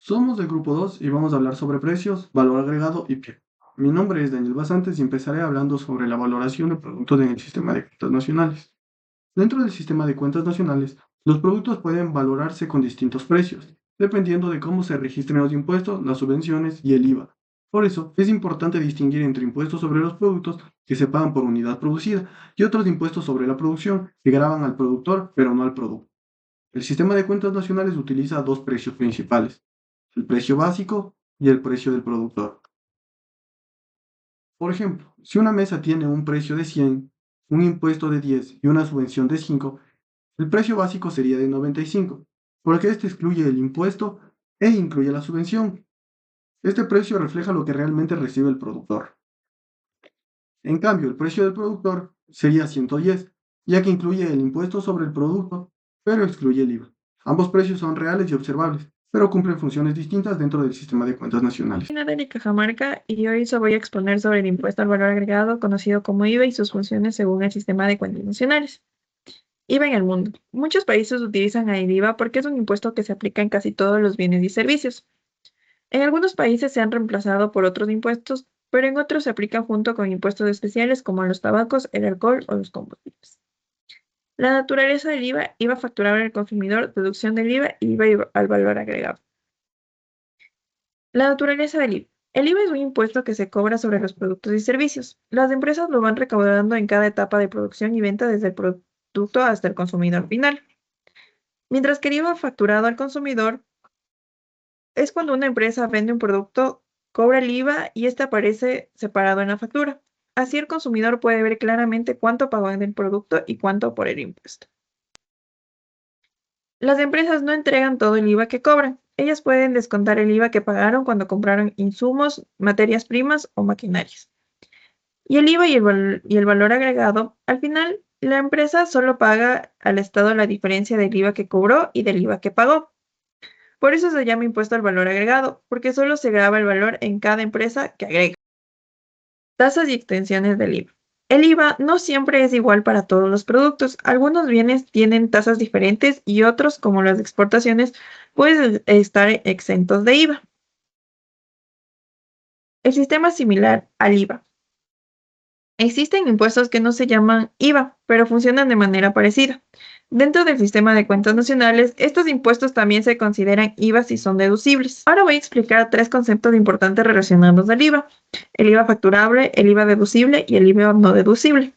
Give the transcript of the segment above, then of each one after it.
Somos del grupo 2 y vamos a hablar sobre precios, valor agregado y PIB. Mi nombre es Daniel Basantes y empezaré hablando sobre la valoración de productos en el sistema de cuentas nacionales. Dentro del sistema de cuentas nacionales, los productos pueden valorarse con distintos precios, dependiendo de cómo se registren los impuestos, las subvenciones y el IVA. Por eso, es importante distinguir entre impuestos sobre los productos que se pagan por unidad producida y otros impuestos sobre la producción que gravan al productor pero no al producto. El sistema de cuentas nacionales utiliza dos precios principales: el precio básico y el precio del productor. Por ejemplo, si una mesa tiene un precio de 100, un impuesto de 10 y una subvención de 5, el precio básico sería de 95, porque este excluye el impuesto e incluye la subvención. Este precio refleja lo que realmente recibe el productor. En cambio, el precio del productor sería 110, ya que incluye el impuesto sobre el producto, pero excluye el IVA. Ambos precios son reales y observables, pero cumplen funciones distintas dentro del sistema de cuentas nacionales. Soy Natalie Cajamarca y hoy voy a exponer sobre el impuesto al valor agregado, conocido como IVA, y sus funciones según el sistema de cuentas nacionales. IVA en el mundo. Muchos países utilizan el IVA porque es un impuesto que se aplica en casi todos los bienes y servicios. En algunos países se han reemplazado por otros impuestos, pero en otros se aplican junto con impuestos especiales como los tabacos, el alcohol o los combustibles. La naturaleza del IVA: IVA facturable al consumidor, deducción del IVA y IVA al valor agregado. La naturaleza del IVA. El IVA es un impuesto que se cobra sobre los productos y servicios. Las empresas lo van recaudando en cada etapa de producción y venta, desde el producto hasta el consumidor final. Mientras que el IVA facturado al consumidor es cuando una empresa vende un producto, cobra el IVA y este aparece separado en la factura. Así el consumidor puede ver claramente cuánto pagó en el producto y cuánto por el impuesto. Las empresas no entregan todo el IVA que cobran. Ellas pueden descontar el IVA que pagaron cuando compraron insumos, materias primas o maquinarias. Y el IVA y el valor agregado: al final, la empresa solo paga al Estado la diferencia del IVA que cobró y del IVA que pagó. Por eso se llama impuesto al valor agregado, porque solo se grava el valor en cada empresa que agrega. Tasas y extensiones del IVA. El IVA no siempre es igual para todos los productos. Algunos bienes tienen tasas diferentes y otros, como las exportaciones, pueden estar exentos de IVA. El sistema es similar al IVA. Existen impuestos que no se llaman IVA, pero funcionan de manera parecida. Dentro del sistema de cuentas nacionales, estos impuestos también se consideran IVA si son deducibles. Ahora voy a explicar tres conceptos importantes relacionados al IVA: el IVA facturable, el IVA deducible y el IVA no deducible.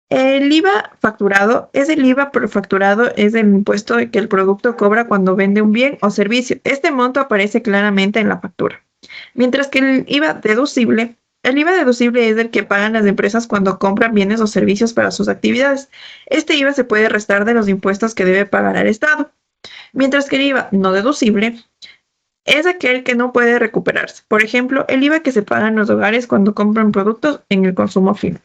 El IVA facturado es el IVA facturado, es el impuesto que el producto cobra cuando vende un bien o servicio. Este monto aparece claramente en la factura. Mientras que el IVA deducible es el que pagan las empresas cuando compran bienes o servicios para sus actividades. Este IVA se puede restar de los impuestos que debe pagar al Estado. Mientras que el IVA no deducible es aquel que no puede recuperarse. Por ejemplo, el IVA que se paga en los hogares cuando compran productos en el consumo final.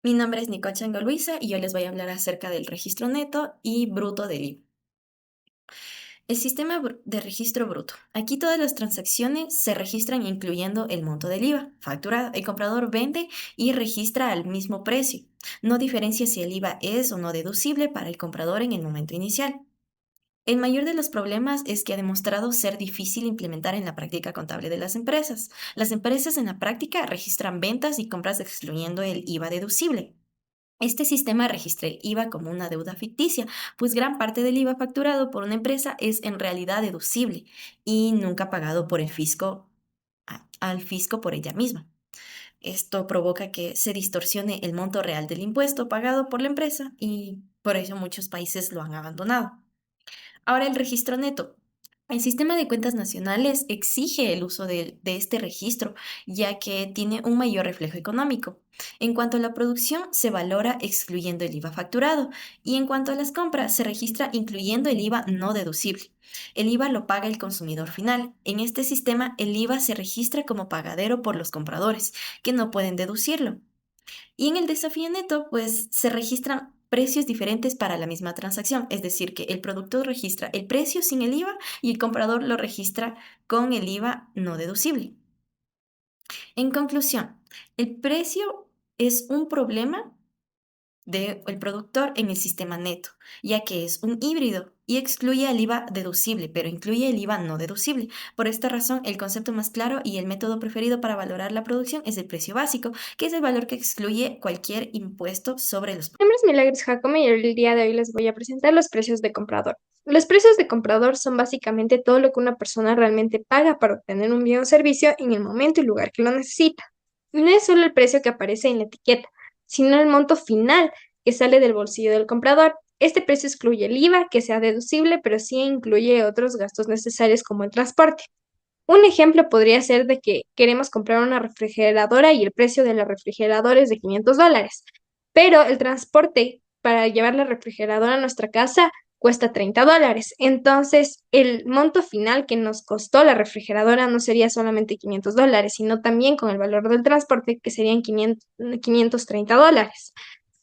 Mi nombre es Nicole Chango Luisa y yo les voy a hablar acerca del registro neto y bruto del IVA. El sistema de registro bruto. Aquí todas las transacciones se registran incluyendo el monto del IVA facturado. El comprador vende y registra al mismo precio. No diferencia si el IVA es o no deducible para el comprador en el momento inicial. El mayor de los problemas es que ha demostrado ser difícil implementar en la práctica contable de las empresas. Las empresas en la práctica registran ventas y compras excluyendo el IVA deducible. Este sistema registra el IVA como una deuda ficticia, pues gran parte del IVA facturado por una empresa es en realidad deducible y nunca pagado por el fisco al fisco por ella misma. Esto provoca que se distorsione el monto real del impuesto pagado por la empresa y por eso muchos países lo han abandonado. Ahora, el registro neto. El sistema de cuentas nacionales exige el uso de este registro, ya que tiene un mayor reflejo económico. En cuanto a la producción, se valora excluyendo el IVA facturado, y en cuanto a las compras, se registra incluyendo el IVA no deducible. El IVA lo paga el consumidor final. En este sistema, el IVA se registra como pagadero por los compradores, que no pueden deducirlo. Y en el desafío neto, pues se registran precios diferentes para la misma transacción, es decir, que el productor registra el precio sin el IVA y el comprador lo registra con el IVA no deducible. En conclusión, el precio es un problema del productor en el sistema neto, ya que es un híbrido y excluye el IVA deducible, pero incluye el IVA no deducible. Por esta razón, el concepto más claro y el método preferido para valorar la producción es el precio básico, que es el valor que excluye cualquier impuesto sobre los. Mi nombre es Milagros Jacome y el día de hoy les voy a presentar los precios de comprador. Los precios de comprador son básicamente todo lo que una persona realmente paga para obtener un bien o servicio en el momento y lugar que lo necesita. Y no es solo el precio que aparece en la etiqueta, sino el monto final que sale del bolsillo del comprador. Este precio excluye el IVA, que sea deducible, pero sí incluye otros gastos necesarios como el transporte. Un ejemplo podría ser de que queremos comprar una refrigeradora y el precio de la refrigeradora es de $500, pero el transporte para llevar la refrigeradora a nuestra casa cuesta $30. Entonces, el monto final que nos costó la refrigeradora no sería solamente $500, sino también con el valor del transporte, que serían $530.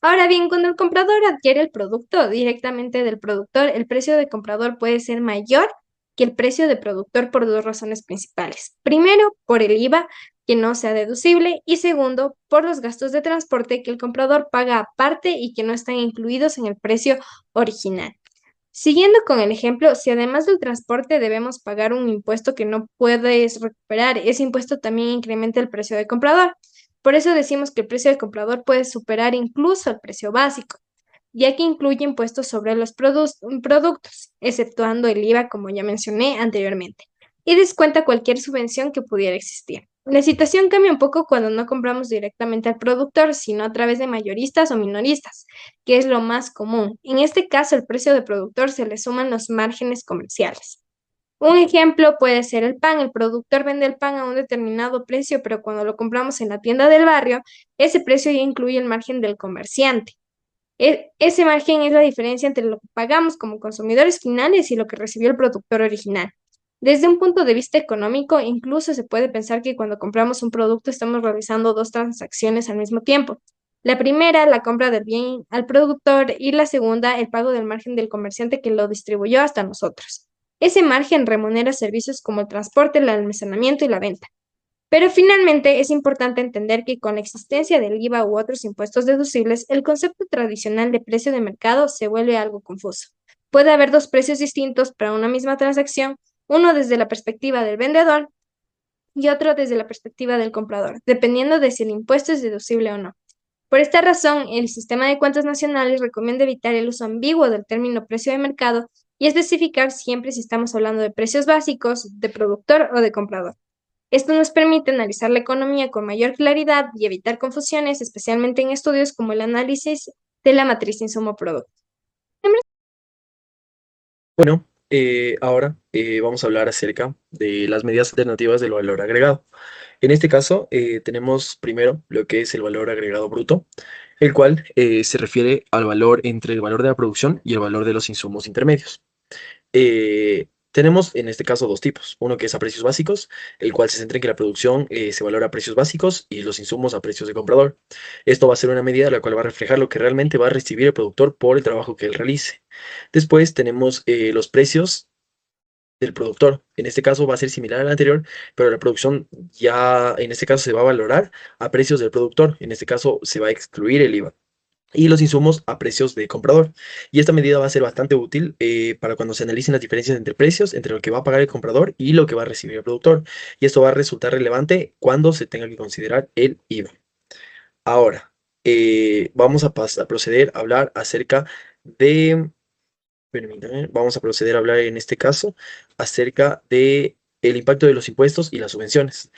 Ahora bien, cuando el comprador adquiere el producto directamente del productor, el precio de comprador puede ser mayor que el precio de productor por dos razones principales. Primero, por el IVA, que no sea deducible, y segundo, por los gastos de transporte que el comprador paga aparte y que no están incluidos en el precio original. Siguiendo con el ejemplo, si además del transporte debemos pagar un impuesto que no puedes recuperar, ese impuesto también incrementa el precio de comprador. Por eso decimos que el precio de comprador puede superar incluso el precio básico, ya que incluye impuestos sobre los productos, exceptuando el IVA, como ya mencioné anteriormente, y descuenta cualquier subvención que pudiera existir. La situación cambia un poco cuando no compramos directamente al productor, sino a través de mayoristas o minoristas, que es lo más común. En este caso, el precio de productor se le suman los márgenes comerciales. Un ejemplo puede ser el pan. El productor vende el pan a un determinado precio, pero cuando lo compramos en la tienda del barrio, ese precio ya incluye el margen del comerciante. Ese margen es la diferencia entre lo que pagamos como consumidores finales y lo que recibió el productor original. Desde un punto de vista económico, incluso se puede pensar que cuando compramos un producto estamos realizando dos transacciones al mismo tiempo. La primera, la compra del bien al productor, y la segunda, el pago del margen del comerciante que lo distribuyó hasta nosotros. Ese margen remunera servicios como el transporte, el almacenamiento y la venta. Pero finalmente es importante entender que con la existencia del IVA u otros impuestos deducibles, el concepto tradicional de precio de mercado se vuelve algo confuso. Puede haber dos precios distintos para una misma transacción, uno desde la perspectiva del vendedor y otro desde la perspectiva del comprador, dependiendo de si el impuesto es deducible o no. Por esta razón, el sistema de cuentas nacionales recomienda evitar el uso ambiguo del término precio de mercado y especificar siempre si estamos hablando de precios básicos, de productor o de comprador. Esto nos permite analizar la economía con mayor claridad y evitar confusiones, especialmente en estudios como el análisis de la matriz insumo-producto. Bueno, ahora vamos a hablar acerca de las medidas alternativas del valor agregado. En este caso, tenemos primero lo que es el valor agregado bruto, el cual se refiere al valor entre el valor de la producción y el valor de los insumos intermedios. Tenemos en este caso dos tipos, uno que es a precios básicos, el cual se centra en que la producción se valora a precios básicos y los insumos a precios de comprador. Esto va a ser una medida la cual va a reflejar lo que realmente va a recibir el productor por el trabajo que él realice. Después tenemos los precios del productor. En este caso va a ser similar al anterior, pero la producción ya en este caso se va a valorar a precios del productor. En este caso se va a excluir el IVA. Y los insumos a precios de comprador. Y esta medida va a ser bastante útil para cuando se analicen las diferencias entre precios, entre lo que va a pagar el comprador y lo que va a recibir el productor. Y esto va a resultar relevante cuando se tenga que considerar el IVA. Ahora, vamos a proceder a hablar acerca de... Permítanme, vamos a proceder a hablar en este caso acerca de el impacto de los impuestos y las subvenciones.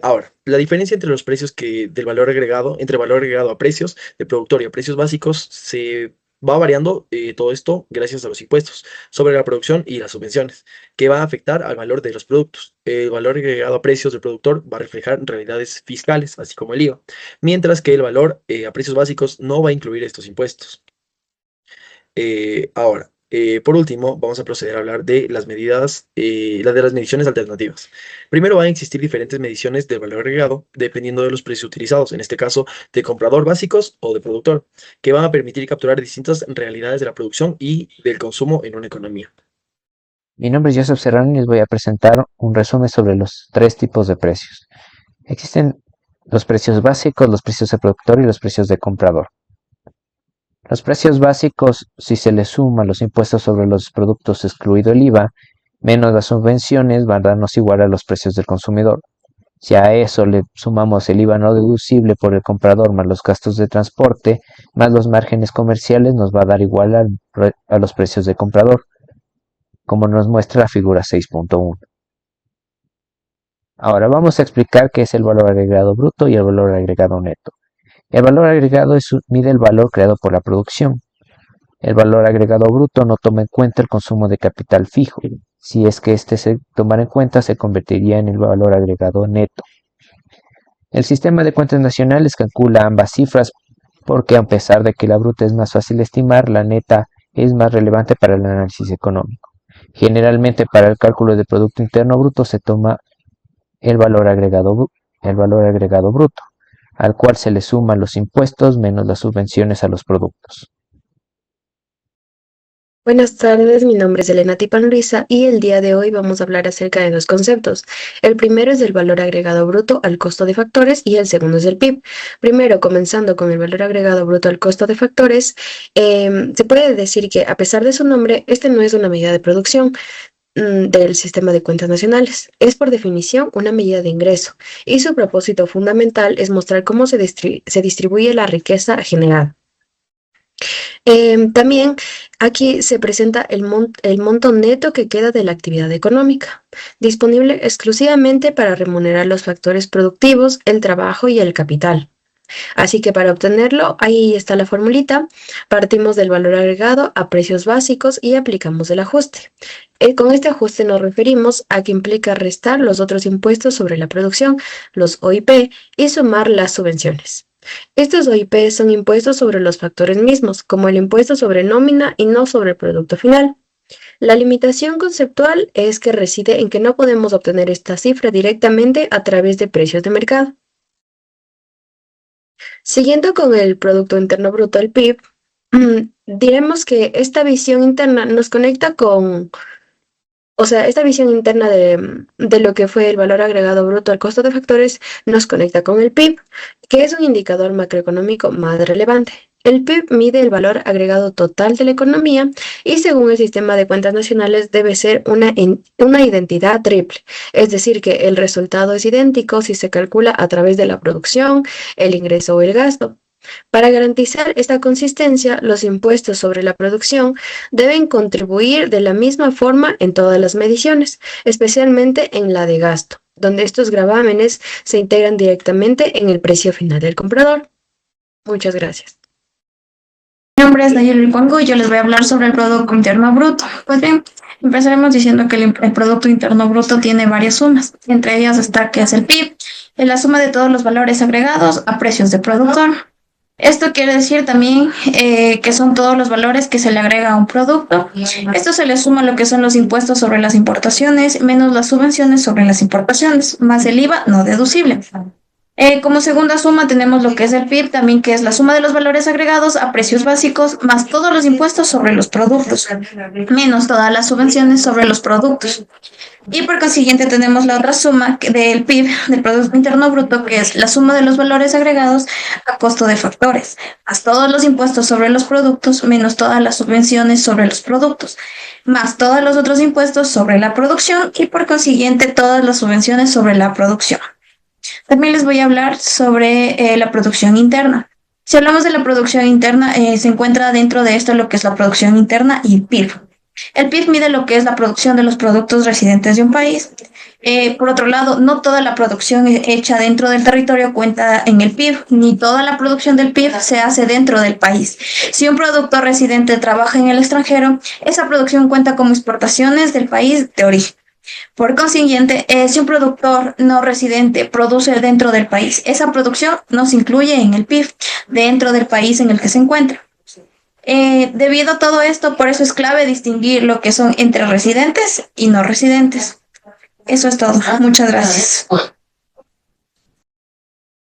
Ahora, la diferencia entre los precios del valor agregado, entre valor agregado a precios de productor y a precios básicos, se va variando todo esto gracias a los impuestos sobre la producción y las subvenciones, que va a afectar al valor de los productos. El valor agregado a precios del productor va a reflejar realidades fiscales, así como el IVA, mientras que el valor a precios básicos no va a incluir estos impuestos. Ahora, por último, vamos a proceder a hablar de las medidas, de las mediciones alternativas. Primero van a existir diferentes mediciones del valor agregado dependiendo de los precios utilizados, en este caso de comprador básicos o de productor, que van a permitir capturar distintas realidades de la producción y del consumo en una economía. Mi nombre es Joseph Serrano y les voy a presentar un resumen sobre los tres tipos de precios. Existen los precios básicos, los precios de productor y los precios de comprador. Los precios básicos, si se les suma los impuestos sobre los productos excluido el IVA, menos las subvenciones, van a darnos igual a los precios del consumidor. Si a eso le sumamos el IVA no deducible por el comprador más los gastos de transporte, más los márgenes comerciales, nos va a dar igual a los precios del comprador, como nos muestra la figura 6.1. Ahora vamos a explicar qué es el valor agregado bruto y el valor agregado neto. El valor agregado mide el valor creado por la producción. El valor agregado bruto no toma en cuenta el consumo de capital fijo. Si es que este se tomara en cuenta, se convertiría en el valor agregado neto. El sistema de cuentas nacionales calcula ambas cifras porque, a pesar de que la bruta es más fácil de estimar, la neta es más relevante para el análisis económico. Generalmente, para el cálculo del Producto Interno Bruto se toma el valor agregado bruto, al cual se le suman los impuestos menos las subvenciones a los productos. Buenas tardes, mi nombre es Elena Tipan Luisa y el día de hoy vamos a hablar acerca de dos conceptos. El primero es el valor agregado bruto al costo de factores y el segundo es el PIB. Primero, comenzando con el valor agregado bruto al costo de factores, se puede decir que a pesar de su nombre, este no es una medida de producción del sistema de cuentas nacionales. Es por definición una medida de ingreso y su propósito fundamental es mostrar cómo se distribuye la riqueza generada. También aquí se presenta el monto neto que queda de la actividad económica, disponible exclusivamente para remunerar los factores productivos, el trabajo y el capital. Así que para obtenerlo, ahí está la formulita, partimos del valor agregado a precios básicos y aplicamos el ajuste. Con este ajuste nos referimos a que implica restar los otros impuestos sobre la producción, los OIP, y sumar las subvenciones. Estos OIP son impuestos sobre los factores mismos, como el impuesto sobre nómina y no sobre el producto final. La limitación conceptual es que reside en que no podemos obtener esta cifra directamente a través de precios de mercado. Siguiendo con el Producto Interno Bruto, el PIB, diremos que esta visión interna nos conecta con... esta visión interna de lo que fue el valor agregado bruto al costo de factores nos conecta con el PIB, que es un indicador macroeconómico más relevante. El PIB mide el valor agregado total de la economía y, según el sistema de cuentas nacionales, debe ser una identidad triple, es decir, que el resultado es idéntico si se calcula a través de la producción, el ingreso o el gasto. Para garantizar esta consistencia, los impuestos sobre la producción deben contribuir de la misma forma en todas las mediciones, especialmente en la de gasto, donde estos gravámenes se integran directamente en el precio final del comprador. Muchas gracias. Mi nombre es Nayeli Cuango y yo les voy a hablar sobre el Producto Interno Bruto. Pues bien, empezaremos diciendo que el Producto Interno Bruto tiene varias sumas. Entre ellas está que es el PIB, es la suma de todos los valores agregados a precios de productor. Esto quiere decir también que son todos los valores que se le agrega a un producto. Esto se le suma lo que son los impuestos sobre las importaciones, menos las subvenciones sobre las importaciones, más el IVA no deducible. Como segunda suma tenemos lo que es el PIB, también que es la suma de los valores agregados a precios básicos, más todos los impuestos sobre los productos, menos todas las subvenciones sobre los productos. Y por consiguiente tenemos la otra suma del PIB, del Producto Interno Bruto, que es la suma de los valores agregados a costo de factores, más todos los impuestos sobre los productos, menos todas las subvenciones sobre los productos, más todos los otros impuestos sobre la producción y por consiguiente todas las subvenciones sobre la producción. También les voy a hablar sobre la producción interna. Si hablamos de la producción interna, se encuentra dentro de esto lo que es la producción interna y el PIB. El PIB mide lo que es la producción de los productos residentes de un país. Por otro lado, no toda la producción hecha dentro del territorio cuenta en el PIB, ni toda la producción del PIB se hace dentro del país. Si un productor residente trabaja en el extranjero, esa producción cuenta como exportaciones del país de origen. Por consiguiente, si un productor no residente produce dentro del país, esa producción no se incluye en el PIB dentro del país en el que se encuentra. Debido a todo esto, por eso es clave distinguir lo que son entre residentes y no residentes. Eso es todo. Muchas gracias.